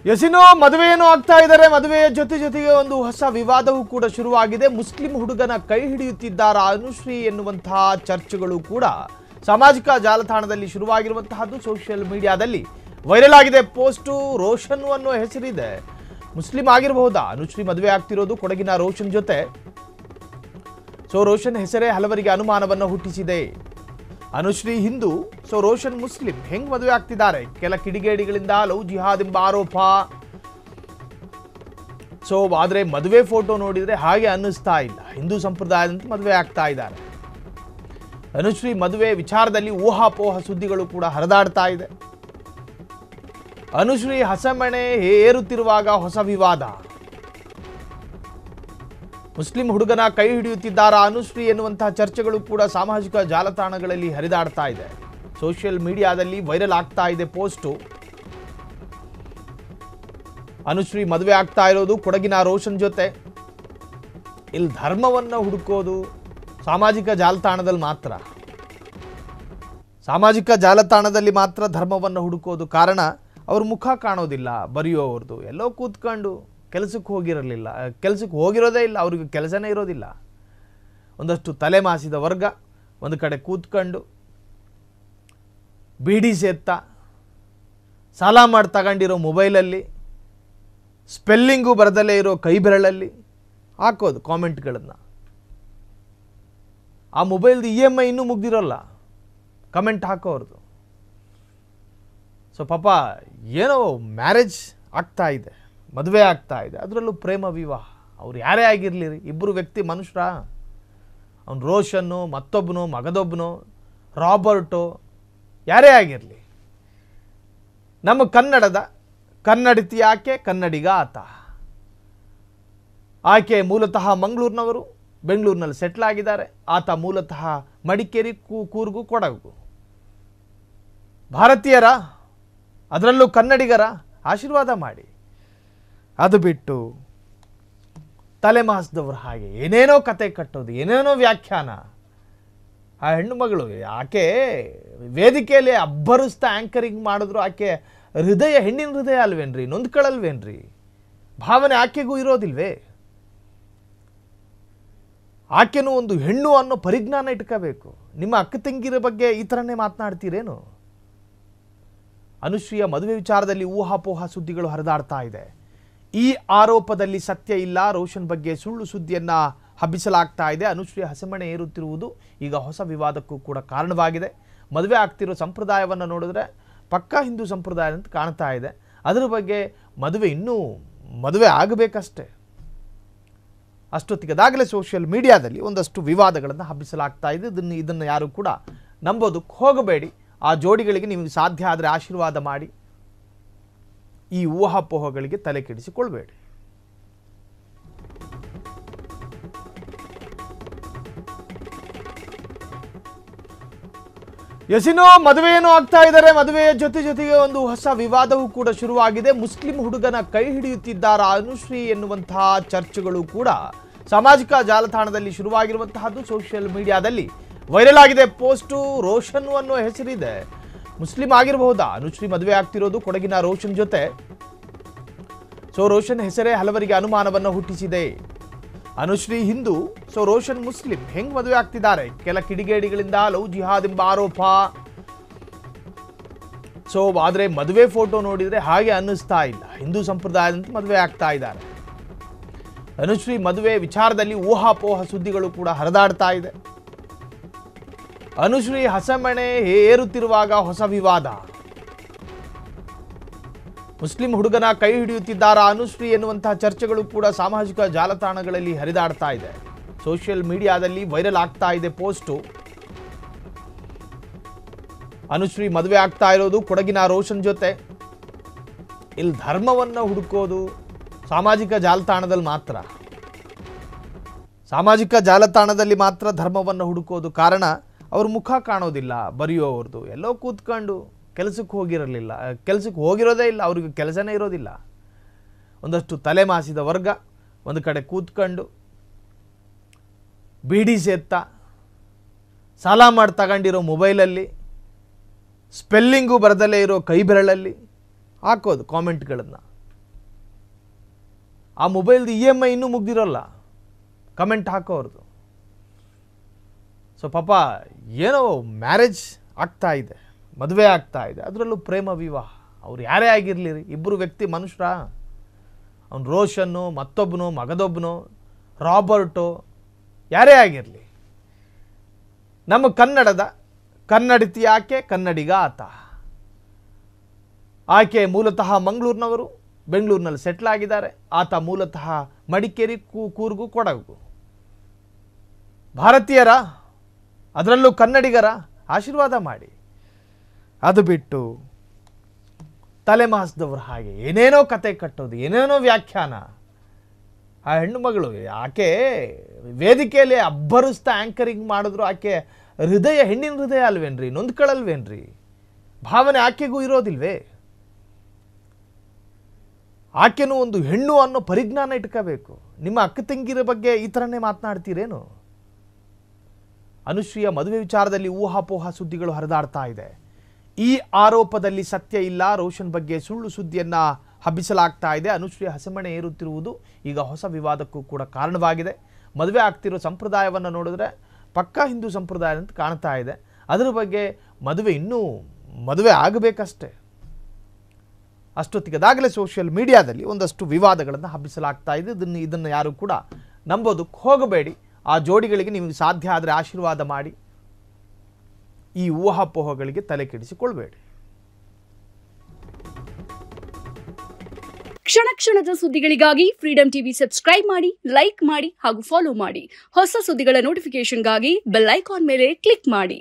ಯಸಿನೋ ಮದುವೆಯನ್ನು ಆಗ್ತಾ ಇದ್ದಾರೆ. ಮದುವೆಯ ಜೊತೆಗೆ ಒಂದು ಹೊಸ ವಿವಾದವೂ ಕೂಡ ಶುರುವಾಗಿದೆ. ಮುಸ್ಲಿಂ ಹುಡುಗನ ಕೈ ಹಿಡಿಯುತ್ತಿದ್ದಾರಾ ಅನುಶ್ರೀ ಎನ್ನುವಂತಹ ಚರ್ಚೆಗಳು ಕೂಡ ಸಾಮಾಜಿಕ ಜಾಲತಾಣದಲ್ಲಿ ಶುರುವಾಗಿರುವಂತಹದ್ದು. ಸೋಷಿಯಲ್ ಮೀಡಿಯಾದಲ್ಲಿ ವೈರಲ್ ಆಗಿದೆ ಪೋಸ್ಟ್. ರೋಷನ್ ಅನ್ನೋ ಹೆಸರಿದೆ. ಮುಸ್ಲಿಂ ಆಗಿರಬಹುದಾ ಅನುಶ್ರೀ ಮದುವೆ ಆಗ್ತಿರೋದು ಕೊಡಗಿನ ರೋಷನ್ ಜೊತೆ. ರೋಷನ್ ಹೆಸರೇ ಹಲವರಿಗೆ ಅನುಮಾನವನ್ನು ಹುಟ್ಟಿಸಿದೆ. ಅನುಶ್ರೀ ಹಿಂದೂ, ರೋಷನ್ ಮುಸ್ಲಿಂ. ಹೆಂಗ್ ಮದುವೆ ಆಗ್ತಿದ್ದಾರೆ? ಕೆಲ ಕಿಡಿಗೇಡಿಗಳಿಂದ ಲವ್ ಜಿಹಾದ್ ಎಂಬ ಆರೋಪ. ಆದ್ರೆ ಮದುವೆ ಫೋಟೋ ನೋಡಿದ್ರೆ ಹಾಗೆ ಅನ್ನಿಸ್ತಾ ಇಲ್ಲ. ಹಿಂದೂ ಸಂಪ್ರದಾಯದಂತೆ ಮದುವೆ ಆಗ್ತಾ ಇದ್ದಾರೆ. ಅನುಶ್ರೀ ಮದುವೆ ವಿಚಾರದಲ್ಲಿ ಊಹಾಪೋಹ ಸುದ್ದಿಗಳು ಕೂಡ ಹರಿದಾಡ್ತಾ ಇದೆ. ಅನುಶ್ರೀ ಹಸೆಮಣೆ ಏರುತ್ತಿರುವಾಗ ಹೊಸ ವಿವಾದ. ಮುಸ್ಲಿಂ ಹುಡುಗನ ಕೈ ಹಿಡಿಯುತ್ತಿದ್ದಾರಾ ಅನುಶ್ರೀ ಎನ್ನುವಂತಹ ಚರ್ಚೆಗಳು ಕೂಡ ಸಾಮಾಜಿಕ ಜಾಲತಾಣಗಳಲ್ಲಿ ಹರಿದಾಡ್ತಾ ಇದೆ. ಸೋಷಿಯಲ್ ಮೀಡಿಯಾದಲ್ಲಿ ವೈರಲ್ ಆಗ್ತಾ ಇದೆ ಪೋಸ್ಟ್. ಅನುಶ್ರೀ ಮದುವೆ ಆಗ್ತಾ ಇರೋದು ಕೊಡಗಿನ ರೋಷನ್ ಜೊತೆ. ಇಲ್ಲಿ ಧರ್ಮವನ್ನು ಹುಡುಕೋದು ಸಾಮಾಜಿಕ ಜಾಲತಾಣದಲ್ಲಿ ಮಾತ್ರ ಧರ್ಮವನ್ನು ಹುಡುಕೋದು. ಕಾರಣ ಅವ್ರ ಮುಖ ಕಾಣೋದಿಲ್ಲ ಬರೆಯೋವ್ರದ್ದು. ಎಲ್ಲೋ ಕೂತ್ಕೊಂಡು ಕೆಲಸಕ್ಕೆ ಹೋಗಿರೋದೇ ಇಲ್ಲ. ಅವ್ರಿಗೆ ಕೆಲಸನೇ ಇರೋದಿಲ್ಲ. ಒಂದಷ್ಟು ತಲೆ ಮಾಸಿದ ವರ್ಗ ಒಂದು ಕಡೆ ಕೂತ್ಕೊಂಡು ಬೀಡಿ ಸೇತ್ತಾ ಸಾಲ ಮಾಡಿ ತಗೊಂಡಿರೋ ಮೊಬೈಲಲ್ಲಿ ಸ್ಪೆಲ್ಲಿಂಗು ಬರದಲ್ಲೇ ಇರೋ ಕೈ ಬೆರಳಲ್ಲಿ ಹಾಕೋದು ಕಾಮೆಂಟ್ಗಳನ್ನು. ಆ ಮೊಬೈಲ್ದು EMI ಇನ್ನೂ ಮುಗ್ದಿರೋಲ್ಲ, ಕಮೆಂಟ್ ಹಾಕೋರ್ದು. ಪಾಪ ಏನೋ ಮ್ಯಾರೇಜ್ ಆಗ್ತಾ ಇದೆ, ಮದುವೆ ಆಗ್ತಾ ಇದೆ, ಅದರಲ್ಲೂ ಪ್ರೇಮ ವಿವಾಹ. ಅವ್ರು ಯಾರೇ ಆಗಿರಲಿ, ಇಬ್ಬರು ವ್ಯಕ್ತಿ ಮನುಷ್ಯರ. ಅವನು ರೋಷನ್ನು, ಮತ್ತೊಬ್ಬನು, ಮಗದೊಬ್ಬನು, ರಾಬರ್ಟೋ, ಯಾರೇ ಆಗಿರಲಿ, ನಮ್ಮ ಕನ್ನಡದ ಕನ್ನಡತಿ ಆಕೆ, ಕನ್ನಡಿಗ ಆತ. ಆಕೆ ಮೂಲತಃ ಮಂಗಳೂರಿನವರು, ಬೆಂಗಳೂರಿನಲ್ಲಿ ಸೆಟ್ಲ್ ಆಗಿದ್ದಾರೆ. ಆತ ಮೂಲತಃ ಮಡಿಕೇರಿ, ಕೂರ್ಗು, ಕೊಡಗು. ಭಾರತೀಯರ, ಅದರಲ್ಲೂ ಕನ್ನಡಿಗರ ಆಶೀರ್ವಾದ ಮಾಡಿ. ಅದು ಬಿಟ್ಟು ತಲೆ ಮಾಸಿದವ್ರು ಹಾಗೆ ಏನೇನೋ ಕತೆ ಕಟ್ಟೋದು, ಏನೇನೋ ವ್ಯಾಖ್ಯಾನ. ಆ ಹೆಣ್ಣು ಮಗಳು ಆಕೆ ವೇದಿಕೆಯಲ್ಲಿ ಅಬ್ಬರಿಸ್ತಾ ಆ್ಯಂಕರಿಂಗ್ ಮಾಡಿದ್ರು. ಆಕೆ ಹೃದಯ ಹೆಣ್ಣಿನ ಹೃದಯ ಅಲ್ವೇನ್ರಿ? ನೊಂದ್ಕೊಳ್ಳಲ್ವೇನ್ರಿ? ಭಾವನೆ ಆಕೆಗೂ ಇರೋದಿಲ್ವೇ? ಆಕೆನೂ ಒಂದು ಹೆಣ್ಣು ಅನ್ನೋ ಪರಿಜ್ಞಾನ ಇಟ್ಕೋಬೇಕು. ನಿಮ್ಮ ಅಕ್ಕ ತಂಗಿರ ಬಗ್ಗೆ ಈ ಥರನೇ ಮಾತನಾಡ್ತೀರೇನು? ಅನುಶ್ರೀಯ ಮದುವೆ ವಿಚಾರದಲ್ಲಿ ಊಹಾಪೋಹ ಸುದ್ದಿಗಳು ಹರಿದಾಡ್ತಾ ಇದೆ. ಈ ಆರೋಪದಲ್ಲಿ ಸತ್ಯ ಇಲ್ಲ. ರೋಷನ್ ಬಗ್ಗೆ ಸುಳ್ಳು ಸುದ್ದಿಯನ್ನ ಹಬ್ಬಿಸಲಾಗ್ತಾ ಇದೆ. ಅನುಶ್ರೀ ಹಸೆಮಣೆ ಏರುತ್ತಿರುವುದು ಈಗ ಹೊಸ ವಿವಾದಕ್ಕೂ ಕೂಡ ಕಾರಣವಾಗಿದೆ. ಮದುವೆ ಆಗ್ತಿರೋ ಸಂಪ್ರದಾಯವನ್ನು ನೋಡಿದ್ರೆ ಪಕ್ಕಾ ಹಿಂದೂ ಸಂಪ್ರದಾಯ ಅಂತ ಕಾಣ್ತಾ ಇದೆ. ಅದರ ಬಗ್ಗೆ ಮದುವೆ ಆಗಬೇಕಷ್ಟೇ. ಅಷ್ಟೊತ್ತಿಗದಾಗಲೇ ಸೋಷಿಯಲ್ ಮೀಡಿಯಾದಲ್ಲಿ ಒಂದಷ್ಟು ವಿವಾದಗಳನ್ನು ಹಬ್ಬಿಸಲಾಗ್ತಾ ಇದೆ. ಇದನ್ನು ಯಾರು ಕೂಡ ನಂಬೋದಕ್ಕೆ ಹೋಗಬೇಡಿ. ಆ ಜೋಡಿಗಳಿಗೆ ನಿಮಗೆ ಸಾಧ್ಯ ಆದರೆ ಆಶೀರ್ವಾದ ಮಾಡಿ. ಈ ಊಹಾಪೋಹಗಳಿಗೆ ತಲೆ ಕೆಡಿಸಿಕೊಳ್ಬೇಡಿ. ಯಸಿನೋ ಮದುವೆಯನ್ನು ಆಗ್ತಾ ಇದ್ದಾರೆ. ಮದುವೆಯ ಜೊತೆಗೆ ಒಂದು ಹೊಸ ವಿವಾದವೂ ಕೂಡ ಶುರುವಾಗಿದೆ. ಮುಸ್ಲಿಂ ಹುಡುಗನ ಕೈ ಹಿಡಿಯುತ್ತಿದ್ದಾರಾ ಅನುಶ್ರೀ ಎನ್ನುವಂತಹ ಚರ್ಚೆಗಳು ಕೂಡ ಸಾಮಾಜಿಕ ಜಾಲತಾಣದಲ್ಲಿ ಶುರುವಾಗಿರುವಂತಹದ್ದು. ಸೋಷಿಯಲ್ ಮೀಡಿಯಾದಲ್ಲಿ ವೈರಲ್ ಆಗಿದೆ ಪೋಸ್ಟ್. ರೋಷನ್ ಅನ್ನೋ ಹೆಸರಿದೆ. ಮುಸ್ಲಿಂ ಆಗಿರಬಹುದಾ ಅನುಶ್ರೀ ಮದುವೆ ಆಗ್ತಿರೋದು ಕೊಡಗಿನ ರೋಷನ್ ಜೊತೆ. ರೋಷನ್ ಹೆಸರೇ ಹಲವರಿಗೆ ಅನುಮಾನವನ್ನು ಹುಟ್ಟಿಸಿದೆ. ಅನುಶ್ರೀ ಹಿಂದೂ, ರೋಷನ್ ಮುಸ್ಲಿಂ. ಹೆಂಗ್ ಮದುವೆ ಆಗ್ತಿದ್ದಾರೆ? ಕೆಲ ಕಿಡಿಗೇಡಿಗಳಿಂದ ಲವ್ ಜಿಹಾದ್ ಎಂಬ ಆರೋಪ. ಆದ್ರೆ ಮದುವೆ ಫೋಟೋ ನೋಡಿದ್ರೆ ಹಾಗೆ ಅನ್ನಿಸ್ತಾ ಇಲ್ಲ. ಹಿಂದೂ ಸಂಪ್ರದಾಯದಂತೆ ಮದುವೆ ಆಗ್ತಾ ಇದ್ದಾರೆ. ಅನುಶ್ರೀ ಮದುವೆ ವಿಚಾರದಲ್ಲಿ ಊಹಾಪೋಹ ಸುದ್ದಿಗಳು ಕೂಡ ಹರಿದಾಡ್ತಾ ಇದೆ. ಅನುಶ್ರೀ ಹಸೆಮಣೆ ಏರುತ್ತಿರುವಾಗ ಹೊಸ ವಿವಾದ. ಮುಸ್ಲಿಂ ಹುಡುಗನ ಕೈ ಹಿಡಿಯುತ್ತಿದ್ದಾರಾ ಅನುಶ್ರೀ ಎನ್ನುವಂತಹ ಚರ್ಚೆಗಳು ಕೂಡ ಸಾಮಾಜಿಕ ಜಾಲತಾಣಗಳಲ್ಲಿ ಹರಿದಾಡ್ತಾ ಇದೆ. ಸೋಷಿಯಲ್ ಮೀಡಿಯಾದಲ್ಲಿ ವೈರಲ್ ಆಗ್ತಾ ಇದೆ ಪೋಸ್ಟ್. ಅನುಶ್ರೀ ಮದುವೆ ಆಗ್ತಾ ಇರೋದು ಕೊಡಗಿನ ರೋಷನ್ ಜೊತೆ. ಇಲ್ಲಿ ಧರ್ಮವನ್ನು ಹುಡುಕೋದು ಸಾಮಾಜಿಕ ಜಾಲತಾಣದಲ್ಲಿ ಮಾತ್ರ ಧರ್ಮವನ್ನು ಹುಡುಕೋದು. ಕಾರಣ ಅವ್ರ ಮುಖ ಕಾಣೋದಿಲ್ಲ ಬರೆಯೋವ್ರದ್ದು. ಎಲ್ಲೋ ಕೂತ್ಕೊಂಡು ಕೆಲಸಕ್ಕೆ ಹೋಗಿರೋದೇ ಇಲ್ಲ. ಅವ್ರಿಗೆ ಕೆಲಸನೇ ಇರೋದಿಲ್ಲ. ಒಂದಷ್ಟು ತಲೆ ಮಾಸಿದ ವರ್ಗ ಒಂದು ಕಡೆ ಕೂತ್ಕೊಂಡು ಬೀಡಿ ಸೇತ್ತಾ ಸಾಲ ಮಾಡಿ ತಗೊಂಡಿರೋ ಮೊಬೈಲಲ್ಲಿ ಸ್ಪೆಲ್ಲಿಂಗು ಬರದಲ್ಲೇ ಇರೋ ಕೈ ಬೆರಳಲ್ಲಿ ಹಾಕೋದು ಕಾಮೆಂಟ್ಗಳನ್ನು. ಆ ಮೊಬೈಲ್ದು EMI ಇನ್ನೂ ಮುಗ್ದಿರೋಲ್ಲ, ಕಮೆಂಟ್ ಹಾಕೋರ್ದು. ಸೊ ಪಾಪ ಏನೋ ಮ್ಯಾರೇಜ್ ಆಗ್ತಾ ಇದೆ, ಮದುವೆ ಆಗ್ತಾ ಇದೆ, ಅದರಲ್ಲೂ ಪ್ರೇಮ ವಿವಾಹ. ಅವ್ರು ಯಾರೇ ಆಗಿರಲಿ, ಇಬ್ಬರು ವ್ಯಕ್ತಿ ಮನುಷ್ಯರ, ಅವ್ನು ರೋಷನ್ನು, ಮತ್ತೊಬ್ಬನು, ಮಗದೊಬ್ಬನು, ರಾಬರ್ಟು, ಯಾರೇ ಆಗಿರಲಿ, ನಮ್ಮ ಕನ್ನಡದ ಕನ್ನಡತಿ ಆಕೆ, ಕನ್ನಡಿಗ ಆತ. ಆಕೆ ಮೂಲತಃ ಮಂಗಳೂರಿನವರು, ಬೆಂಗಳೂರಿನಲ್ಲಿ ಸೆಟ್ಲ್ ಆಗಿದ್ದಾರೆ. ಆತ ಮೂಲತಃ ಮಡಿಕೇರಿ, ಕೂರ್ಗು, ಕೊಡಗು. ಭಾರತೀಯರ, ಅದರಲ್ಲೂ ಕನ್ನಡಿಗರ ಆಶೀರ್ವಾದ ಮಾಡಿ. ಅದು ಬಿಟ್ಟು ತಲೆಮಾಸಿದವ್ರ ಹಾಗೆ ಏನೇನೋ ಕತೆ ಕಟ್ಟೋದು, ಏನೇನೋ ವ್ಯಾಖ್ಯಾನ. ಆ ಹೆಣ್ಣು ಮಗಳು, ಆಕೆ ವೇದಿಕೆಯಲ್ಲಿ ಅಬ್ಬರಿಸ್ತಾ ಆ್ಯಂಕರಿಂಗ್ ಮಾಡಿದ್ರು. ಆಕೆ ಹೃದಯ ಹೆಣ್ಣಿನ ಹೃದಯ ಅಲ್ವೇನ್ರಿ? ನೊಂದ್ಕೊಳ್ಳಲ್ವೇನ್ರಿ? ಭಾವನೆ ಆಕೆಗೂ ಇರೋದಿಲ್ವೇ? ಆಕೆನೂ ಒಂದು ಹೆಣ್ಣು ಅನ್ನೋ ಪರಿಜ್ಞಾನ ಇಟ್ಕೋಬೇಕು. ನಿಮ್ಮ ಅಕ್ಕ ತಂಗಿರ ಬಗ್ಗೆ ಈ ಥರನೇ ಮಾತನಾಡ್ತೀರೇನು? ಅನುಶ್ರೀಯ ಮದುವೆ ವಿಚಾರದಲ್ಲಿ ಊಹಾಪೋಹ ಸುದ್ದಿಗಳು ಹರಿದಾಡ್ತಾ ಇದೆ. ಈ ಆರೋಪದಲ್ಲಿ ಸತ್ಯ ಇಲ್ಲ. ರೋಷನ್ ಬಗ್ಗೆ ಸುಳ್ಳು ಸುದ್ದಿಯನ್ನು ಹಬ್ಬಿಸಲಾಗ್ತಾ ಇದೆ. ಅನುಶ್ರೀಯ ಹಸೆಮಣೆ ಏರುತ್ತಿರುವುದು ಈಗ ಹೊಸ ವಿವಾದಕ್ಕೂ ಕೂಡ ಕಾರಣವಾಗಿದೆ. ಮದುವೆ ಆಗ್ತಿರೋ ಸಂಪ್ರದಾಯವನ್ನು ನೋಡಿದ್ರೆ ಪಕ್ಕಾ ಹಿಂದೂ ಸಂಪ್ರದಾಯ ಅಂತ ಕಾಣ್ತಾ ಇದೆ. ಅದರ ಬಗ್ಗೆ ಮದುವೆ ಆಗಬೇಕಷ್ಟೇ. ಅಷ್ಟೊತ್ತಿಗೆ ಅದಾಗಲೇ ಸೋಷಿಯಲ್ ಮೀಡಿಯಾದಲ್ಲಿ ಒಂದಷ್ಟು ವಿವಾದಗಳನ್ನು ಹಬ್ಬಿಸಲಾಗ್ತಾ ಇದೆ. ಇದನ್ನು ಯಾರು ಕೂಡ ನಂಬೋದಕ್ಕೆ ಹೋಗಬೇಡಿ. ಆ ಜೋಡಿಗಳಿಗೆ ನೀವು ಸಾಧ್ಯ ಆದರೆ ಆಶೀರ್ವಾದ ಮಾಡಿ. ಈ ಊಹಾಪೋಹಗಳಿಗೆ ತಲೆ ಕೆಡಿಸಿಕೊಳ್ಬೇಡಿ. ಕ್ಷಣ ಕ್ಷಣದ ಸುದ್ದಿಗಳಿಗಾಗಿ ಫ್ರೀಡಂ ಟಿವಿ ಸಬ್ಸ್ಕ್ರೈಬ್ ಮಾಡಿ, ಲೈಕ್ ಮಾಡಿ ಹಾಗೂ ಫಾಲೋ ಮಾಡಿ. ಹೊಸ ಸುದ್ದಿಗಳ ನೋಟಿಫಿಕೇಶನ್ಗಾಗಿ ಬೆಲ್ ಐಕಾನ್ ಮೇಲೆ ಕ್ಲಿಕ್ ಮಾಡಿ.